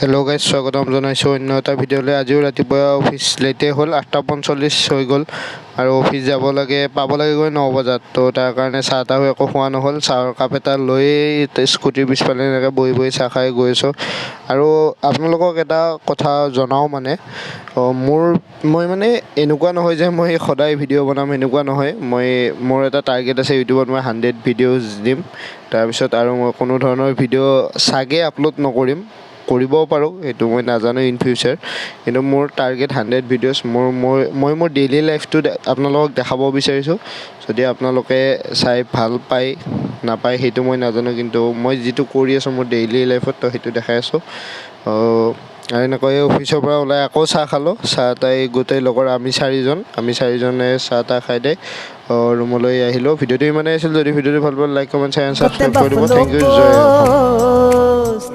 Hello' guys, স্বাগতম জনাইছোঁ অন্য এটা ভিডিঅ'লৈ। আজিও ৰাতিপুৱা অফিচ লেটেই হ'ল, 8:45 হৈ গ'ল আৰু অফিচ যাব লাগে, পাব লাগে গৈ 9 বজাত। তো তাৰ কাৰণে চাহ তাহো একো খোৱা নহ'ল। চাহৰ কাপ এটা লৈ স্কুটিৰ পিছফালে এনেকৈ বহি বহি চাহ খাই গৈ আছোঁ। আৰু আপোনালোকক এটা কথা জনাওঁ মানে, মই মানে এনেকুৱা নহয় যে মই সদায় ভিডিঅ' বনাম, এনেকুৱা নহয়। মোৰ এটা টাৰ্গেট আছে, ইউটিউবত মই 100 ভিডিঅ'জ দিম। তাৰপিছত আৰু মই কোনো ধৰণৰ ভিডিঅ' চাগে আপলোড নকৰিম, কৰিবও পাৰোঁ, সেইটো মই নাজানো ইন ফিউচাৰ। কিন্তু মোৰ টাৰ্গেট 100 ভিডিঅ'জ। মই মোৰ ডেইলি লাইফটো আপোনালোকক দেখাব বিচাৰিছোঁ। যদি আপোনালোকে চাই ভাল পায় নাপায় সেইটো মই নাজানো, কিন্তু মই যিটো কৰি আছোঁ মোৰ ডেইলি লাইফত, তো সেইটো দেখাই আছোঁ। আৰু এনেকৈয়ে অফিচৰ পৰা ওলাই আকৌ চাহ খালোঁ। চাহ তাই গোটেই লগৰ আমি চাৰিজনে চাহ তাহ খাই দে ৰুমলৈ আহিলোঁ। ভিডিঅ'টো ইমানেই আছিল। যদি ভিডিঅ'টো ভাল পালে লাইক, কমেণ্ট, শ্বেয়াৰ, ছাবস্ক্ৰাইব কৰি দিব। Thank you. জয় অসম।